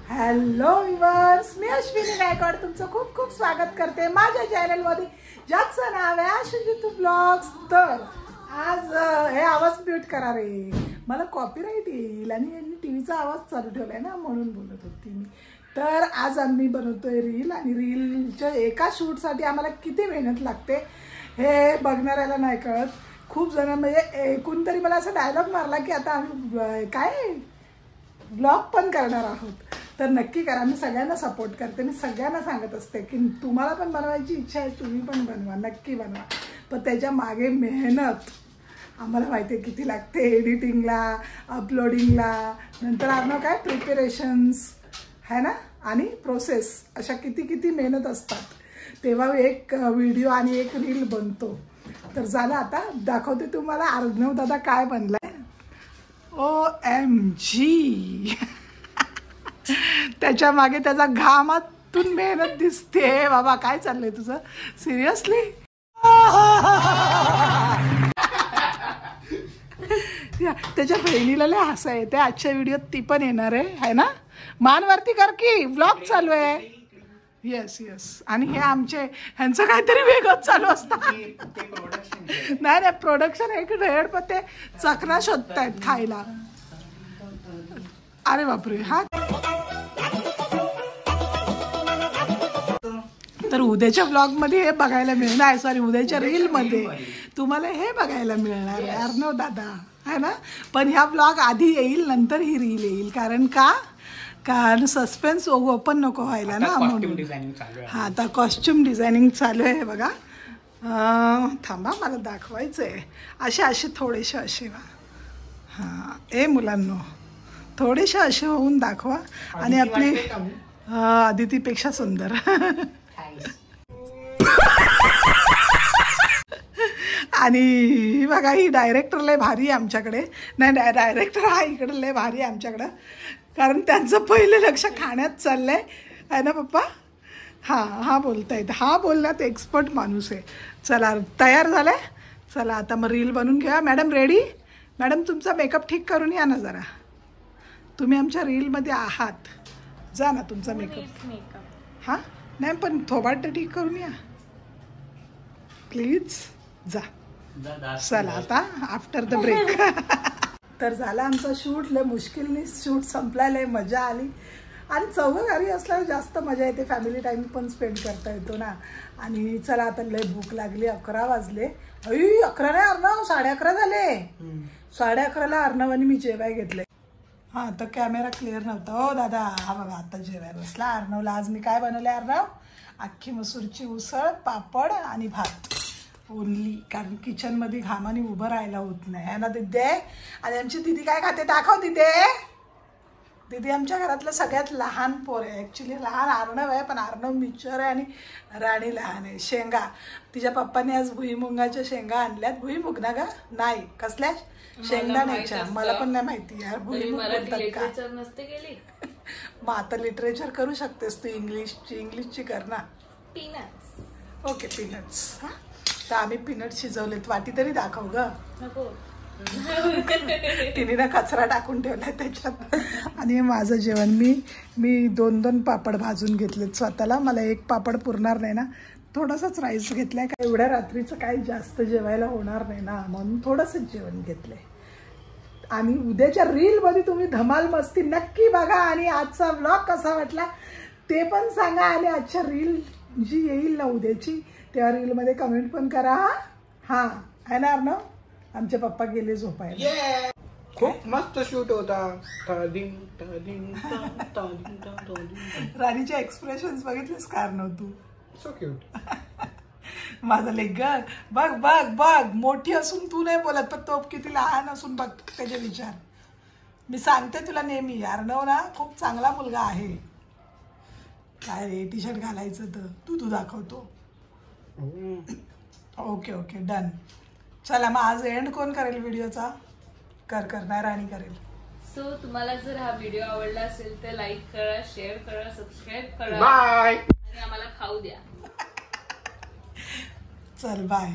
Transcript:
Hello viewers, मी अश्विनी गायकवाड तुमचं खूप खूप स्वागत करते माझ्या चॅनलमध्ये, ज्याचं नाव आहे आशुजितू ब्लॉग्स. तर आज हे आवाज म्यूट करा रे, मला कॉपीराईट येईल आणि यांनी टीव्हीचा आवाज चालू ठेवलाय ना, म्हणून बोलत होती मी. तर आज आम्ही बनवतोय रील, आणि रीलच्या एका शूटसाठी आम्हाला किती मेहनत लागते हे बघणाऱ्याला नाही कळत. खूप जण म्हणजे एकूण तरी मला असा डायलॉग मारला की आता आम्ही काय ब्लॉग पण करणार आहोत. तर नक्की करा, मी सगळ्यांना सपोर्ट करते. मी सगळ्यांना सांगत असते की तुम्हाला पण बनवायची इच्छा आहे, तुम्ही पण बनवा, नक्की बनवा. पण त्याच्या मागे मेहनत आम्हाला माहिती आहे किती लागते, एडिटिंगला, अपलोडिंगला, नंतर आम्हाला काय प्रिपरेशन्स है ना, आणि प्रोसेस, अशा किती किती मेहनत असतात, तेव्हा एक व्हिडिओ आणि एक रील बनतो. तर झालं, आता दाखवते तुम्हाला अर्णव दादा काय बनलाय. OMG त्याच्या मागे त्याचा घामातून मेहनत दिसते. बाबा काय चाललंय तुझं, सिरियसली? त्याच्या बहिणीला लय हसा येते. आजच्या व्हिडिओत ती पण येणार आहे ना, मानवरती कर की व्लॉग चालू आहे. Yes yes. आणि हे आमचे ह्यांचं काहीतरी वेगळंच चालू असतं. नाही प्रोडक्शन एक रेड, पण ते चकना शोधतायत खायला. अरे बापरे. हा, तर उद्याच्या ब्लॉग मध्ये हे बघायला मिळणार, सॉरी उद्याच्या रील मध्ये तुम्हाला हे बघायला मिळणार आहे अर्णव दादा, है ना. पण ह्या ब्लॉग आधी येईल, नंतर ही रील येईल. कारण सस्पेन्स ओपन नको व्हायला ना, म्हणून. हा, आता कॉस्ट्युम डिझायनिंग चालू आहे बघा. थांबा, मला दाखवायचं आहे. असे थोडेसे असे हां, ए मुलांनो, थोडेसे असे होऊन दाखवा. आणि आपली अदितीपेक्षा सुंदर. आणि बघा, ही डायरेक्टर लय भारी आहे आमच्याकडे. नाही, डायरेक्टर हा इकडे लय भारी आहे आमच्याकडं, कारण त्यांचं पहिले लक्ष खाण्यात चाललंय, आहे ना पप्पा. हा बोलतायत, हा बोलण्यात एक्सपर्ट माणूस आहे. चला, तयार झालाय. चला आता मग रील बनवून घ्या. Madam ready? मॅडम तुमचा मेकअप ठीक करून या ना जरा, तुम्ही आमच्या रीलमध्ये आहात. जा ना तुमचा मेकअप. हां, नाही पण थोबाट ठीक करून या प्लीज. जा. चला आता आफ्टर द ब्रेक. तर झाला आमचा शूट. लय मुश्किलने शूट संपलाय, मजा आली. आणि चौघं घरी असल्यावर जास्त मजा येते, फॅमिली टाईम पण स्पेंड करता येतो ना. आणि चला आता लय भूक लागली, 11 वाजले. 11 नाही अर्णव, 11:30 झाले. 11:30ला अर्णवानी मी जेवाय घेतले. हां, तर कॅमेरा क्लिअर नव्हता. हो दादा, हा बघा आता जेवायला बसला. अर्णवला आज मी काय बनवलं अर्णव? अख्खी मसूरची उसळ, पापड आणि भात ओनली. कारण किचनमध्ये घामाने उभं राहायला होत नाही, है ना दिदे. आणि आमची दिदी काय खाते दाखव दिदे. दिदी आमच्या घरातलं सगळ्यात लहान पोर आहे. ॲक्च्युली लहान अर्णव आहे, पण अर्णव मिच्युअर आहे आणि राणी लहान आहे. शेंगा तिच्या पप्पाने आज भुईमुंगाच्या शेंगा आणल्यात. भुईमुग ना गा? नाही, कसल्या शेंगा न्यायच्या, मला पण नाही माहिती यार. भुईमुग बोलतात का? मग आता लिटरेचर करू शकतेस तू, इंग्लिशची कर ना. पीनट्स. Okay, peanuts. हां, तर आम्ही पीनट शिजवलेत. वाटी तरी दाखव ग. तिने ना कचरा टाकून ठेवलाय त्याच्यात. आणि माझं जेवण, मी 2 पापड भाजून घेतलेत स्वतःला. मला एक पापड पुरणार नाही ना, थोडासाच राईस घेतलाय. काय एवढ्या रात्रीचं काही जास्त जेवायला होणार नाही ना, म्हणून थोडंसंच जेवण घेतलंय. आणि उद्याच्या रीलमध्ये तुम्ही धमाल मस्ती नक्की बघा. आणि आजचा व्लॉग कसा वाटला ते पण सांगा. आणि आजच्या रील जी येईल ना उद्याची, त्या रीलमध्ये कमेंट पण करा. हां, आहे ना अर्णव? आमचे पप्पा गेले झोपायला. खूप मस्त शूट होता. राणीचे एक्सप्रेशन्स बघितलेस का अर्णव तू? So cute. माझा लेग बघ बघ बघ, मोठी असून तू नाही बोलत, पण तो किती लहान असून बघ त्याचे विचार. मी सांगते तुला नेहमी, अर्णव ना खूप चांगला मुलगा आहे. काय रे, टी शर्ट घालायचं तर तू दाखवतो. Okay done. चला मग आज एंड कोण करेल व्हिडिओचा? करणार राणी करेल. सो तुम्हाला जर हा व्हिडिओ आवडला असेल तर लाईक करा, शेअर करा, सबस्क्राईब करा. बाय. आणि आम्हाला खाऊ द्या. चल बाय.